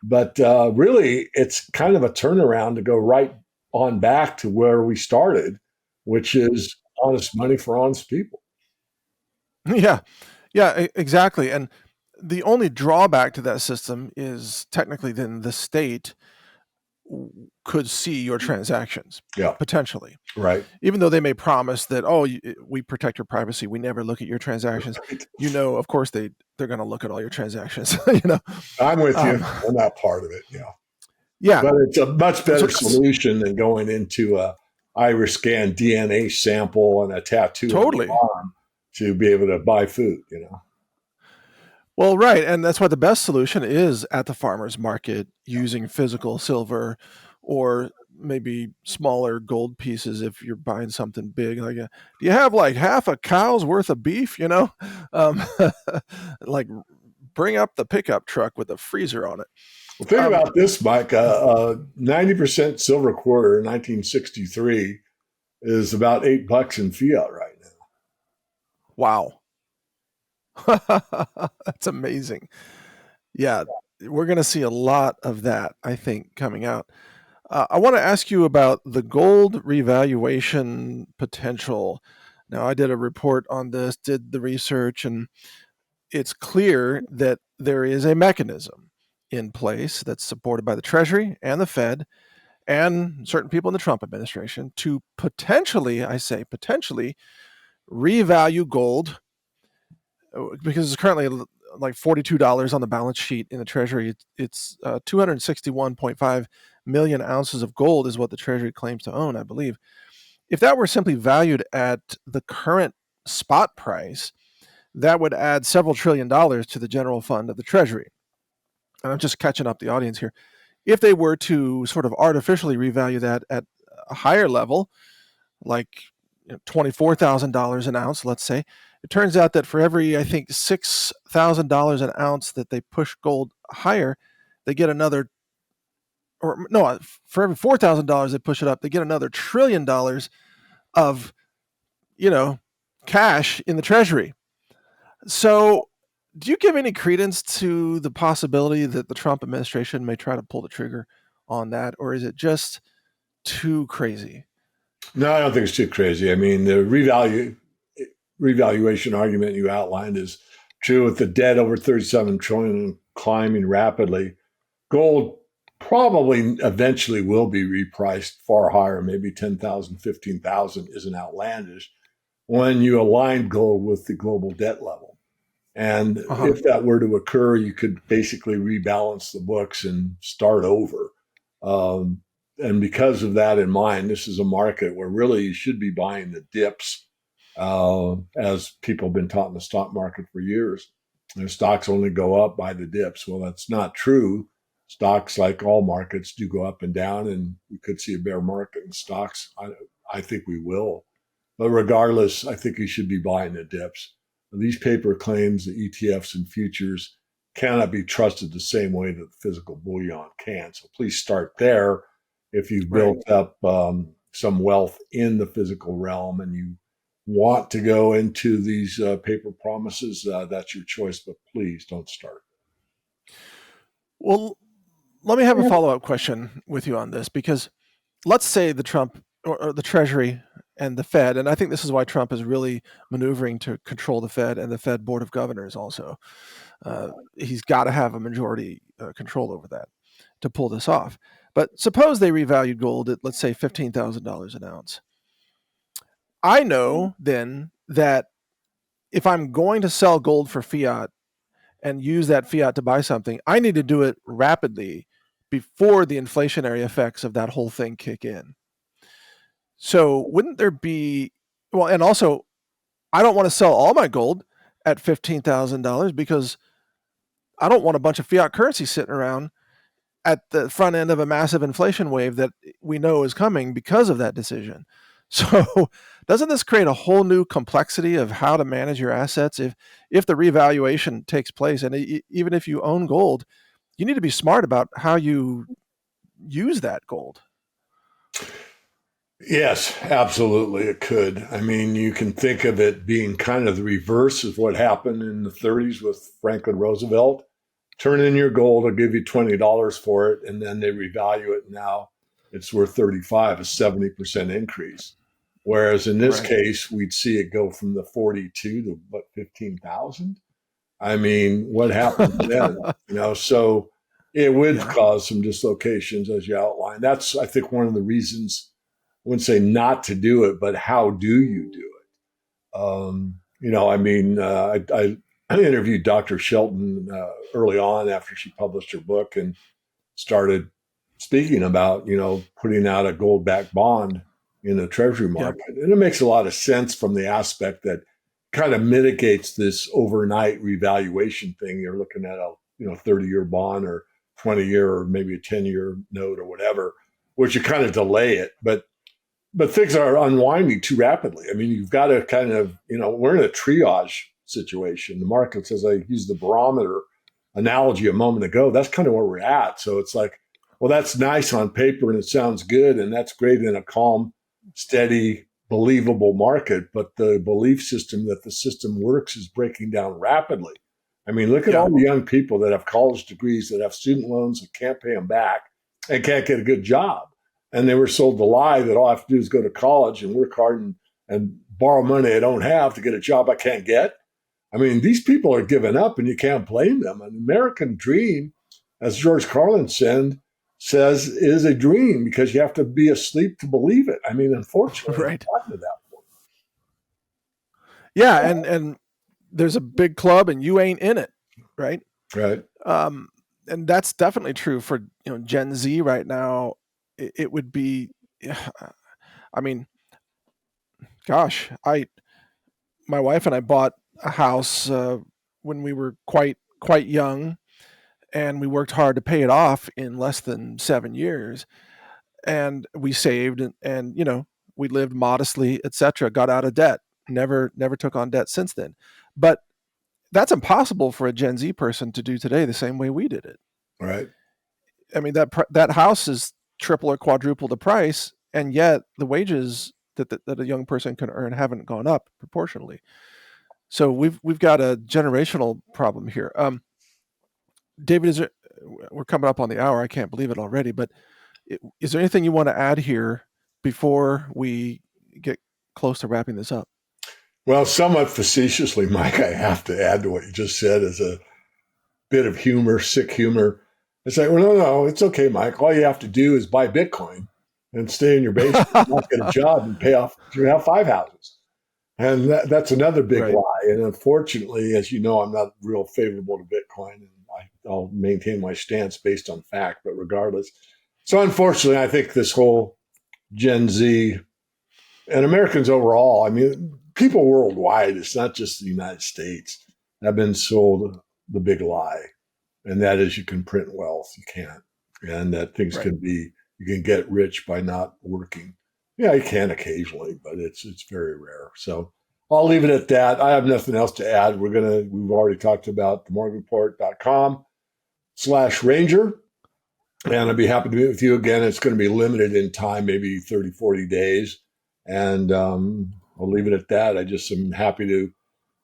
But really, it's kind of a turnaround to go right on back to where we started, which is honest money for honest people. Yeah. Yeah, exactly. And the only drawback to that system is technically then the state could see your transactions Yeah, potentially, right. even though they may promise that, oh, we protect your privacy, we never look at your transactions. Right. Of course they're going to look at all your transactions. you know I'm with you um, on that part of it. Yeah, yeah. but it's a much So better that's solution than going into a iris scan DNA sample and a tattoo on your totally arm to be able to buy food. well, right, and that's why the best solution is at the farmers market using physical silver, or maybe smaller gold pieces if you're buying something big. Like, do you have like half a cow's worth of beef? Um, like bring up the pickup truck with a freezer on it. Well, think Um, about this, Mike. 90% silver quarter in 1963 is about $8 in fiat right now. wow, that's amazing. Yeah, we're going to see a lot of that, I think, coming out. I want to ask you about the gold revaluation potential. Now, I did a report on this, did the research, and it's clear that there is a mechanism in place that's supported by the Treasury and the Fed and certain people in the Trump administration to potentially, I say potentially, revalue gold because it's currently like $42 on the balance sheet in the Treasury. It's 261.5 million ounces of gold is what the Treasury claims to own, I believe. If that were simply valued at the current spot price, that would add several trillion dollars to the general fund of the Treasury. And I'm just catching up the audience here. If they were to sort of artificially revalue that at a higher level, like $24,000 an ounce, let's say, it turns out that for every, I think, $6,000 an ounce that they push gold higher, they get another, or no, for every $4,000 they push it up, they get another $1 trillion of, you know, cash in the treasury. So, do you give any credence to the possibility that the Trump administration may try to pull the trigger on that, or is it just too crazy? No, I don't think it's too crazy. I mean, the revaluation argument you outlined is true with the debt over 37 trillion and climbing rapidly. Gold probably eventually will be repriced far higher, maybe 10,000, 15,000 isn't outlandish when you align gold with the global debt level. And Uh huh. if that were to occur, you could basically rebalance the books and start over. Um, and because of that in mind, this is a market where really you should be buying the dips, as people have been taught in the stock market for years. Their stocks only go up by the dips. Well, that's not true. Stocks, like all markets, do go up and down, and we could see a bear market in stocks. I think we will. But regardless, I think you should be buying the dips. These paper claims, the ETFs and futures, cannot be trusted the same way that physical bullion can. So please start there. If you've Right. built up some wealth in the physical realm and you want to go into these paper promises, that's your choice. But please don't start. Well, let me have a follow up question with you on this because let's say the Trump or the Treasury and the Fed, and I think this is why Trump is really maneuvering to control the Fed and the Fed Board of Governors also. He's got to have a majority control over that to pull this off. But suppose they revalued gold at, let's say, $15,000 an ounce. I know then that if I'm going to sell gold for fiat and use that fiat to buy something, I need to do it rapidly before the inflationary effects of that whole thing kick in. So wouldn't there be, well, and also I don't want to sell all my gold at $15,000 because I don't want a bunch of fiat currency sitting around at the front end of a massive inflation wave that we know is coming because of that decision. So, doesn't this create a whole new complexity of how to manage your assets if the revaluation takes place? And even if you own gold, you need to be smart about how you use that gold. Yes, absolutely, it could. I mean, you can think of it being kind of the reverse of what happened in the 30s with Franklin Roosevelt. Turn in your gold, I'll give you $20 for it, and then they revalue it. Now it's worth 35, a 70% increase. Whereas in this Right. case, we'd see it go from the 42 to what, 15,000? I mean, what happens then? So it would Yeah. cause some dislocations as you outlined. That's, I think, one of the reasons I wouldn't say not to do it, but how do you do it? I mean, I interviewed Dr. Shelton early on after she published her book and started speaking about, putting out a gold backed bond in the treasury Yep. market. And it makes a lot of sense from the aspect that kind of mitigates this overnight revaluation thing. You're looking at a, 30-year bond or 20-year or maybe a 10-year note or whatever, which you kind of delay it. But things are unwinding too rapidly. I mean, you've got to kind of, we're in a triage situation. The market, as I used the barometer analogy a moment ago, that's kind of where we're at. So it's like, well, that's nice on paper and it sounds good. And that's great in a calm, steady, believable market. But the belief system that the system works is breaking down rapidly. I mean, look at Yeah. all the young people that have college degrees, that have student loans, that can't pay them back and can't get a good job, and they were sold the lie that all I have to do is go to college and work hard and borrow money I don't have to get a job I can't get. I mean, these people are giving up, and you can't blame them. An American dream, as George Carlin says, is a dream because you have to be asleep to believe it. I mean, unfortunately, it's Right. gotten to that Yeah, and there's a big club and you ain't in it, right? point, right? Um, and that's definitely true for Gen Z right now. It would be, I mean, gosh, I my wife and I bought a house when we were quite young, and we worked hard to pay it off in less than 7 years. And we saved, and we lived modestly, etc. Got out of debt. Never took on debt since then. But that's impossible for a Gen Z person to do today the same way we did it. Right. I mean, that house is triple or quadruple the price, and yet the wages that a young person can earn haven't gone up proportionally. So we've got a generational problem here. David, we're coming up on the hour. I can't believe it already. But is there anything you want to add here before we get close to wrapping this up? Well, somewhat facetiously, Mike, I have to add to what you just said as a bit of humor, sick humor. It's like, well, no, it's okay, Mike. All you have to do is buy Bitcoin and stay in your basement, not get a job, and pay off. You have 5 houses, and that's another big Right. lie. And unfortunately, as you know, I'm not real favorable to Bitcoin, and I'll maintain my stance based on fact. But regardless, so unfortunately, I think this whole Gen Z and Americans overall, I mean, people worldwide, it's not just the United States, have been sold the big lie, and that is you can print wealth. You can't, and that things Right. can be, you can get rich by not working. Yeah, you can occasionally, but it's very rare. So I'll leave it at that. I have nothing else to add. We've already talked about themorganreport.com/ranger, and I'd be happy to meet with you again. It's going to be limited in time, maybe 30, 40 days. And I'll leave it at that. I just am happy to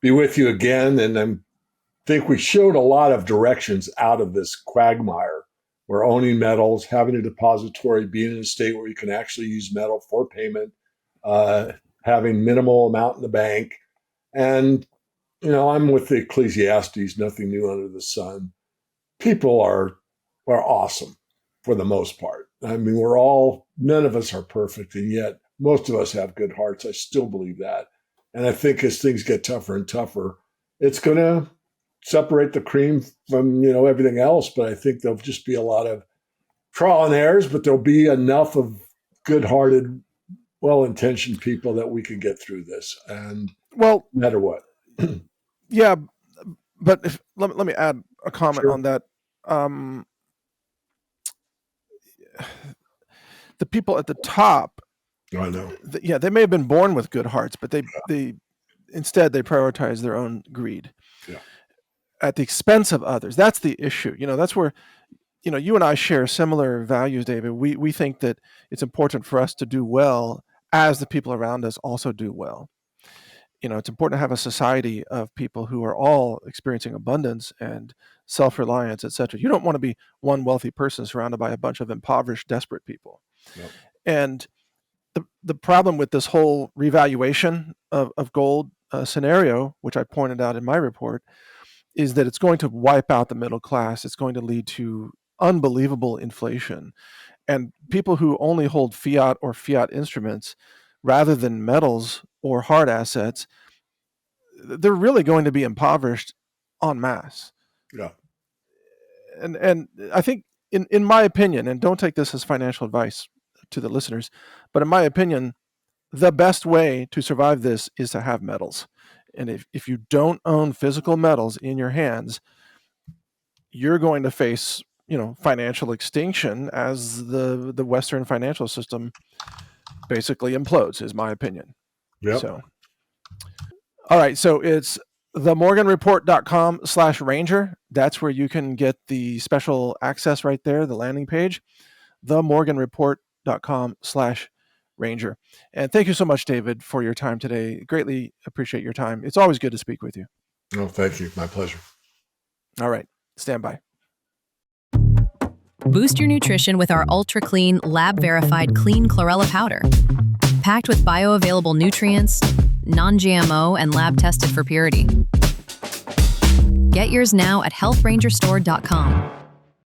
be with you again. And I think we showed a lot of directions out of this quagmire. We're owning metals, having a depository, being in a state where you can actually use metal for payment, uh, having minimal amount in the bank. And, I'm with the Ecclesiastes, nothing new under the sun. People are awesome for the most part. I mean, none of us are perfect, and yet most of us have good hearts. I still believe that. And I think as things get tougher and tougher, it's going to separate the cream from, everything else. But I think there'll just be a lot of trial and errors, but there'll be enough of good hearted, well intentioned people that we can get through this. And Well, no matter what. yeah, but let me add a comment Sure. on that. Um, the people at the top, I know. yeah, they may have been born with good hearts, but they instead they prioritize their own greed Yeah. at the expense of others. That's the issue. That's where you and I share similar values, David. We think that it's important for us to do well as the people around us also do well. It's important to have a society of people who are all experiencing abundance and self-reliance, etc. You don't want to be one wealthy person surrounded by a bunch of impoverished, desperate people. Yep. And the problem with this whole revaluation of gold scenario, which I pointed out in my report, is that it's going to wipe out the middle class. It's going to lead to unbelievable inflation. And people who only hold fiat or fiat instruments rather than metals or hard assets, they're really going to be impoverished en masse. Yeah. And I think, in my opinion, and don't take this as financial advice to the listeners, but in my opinion, the best way to survive this is to have metals. And if you don't own physical metals in your hands, you're going to face, financial extinction as the Western financial system basically implodes, is my opinion. Yep. So, all right. So it's themorganreport.com/ranger. That's where you can get the special access right there, the landing page, themorganreport.com/ranger. And thank you so much, David, for your time today. Greatly appreciate your time. It's always good to speak with you. Oh, thank you. My pleasure. All right. Stand by. Boost your nutrition with our ultra-clean, lab-verified clean chlorella powder. Packed with bioavailable nutrients, non-GMO, and lab-tested for purity. Get yours now at healthrangerstore.com.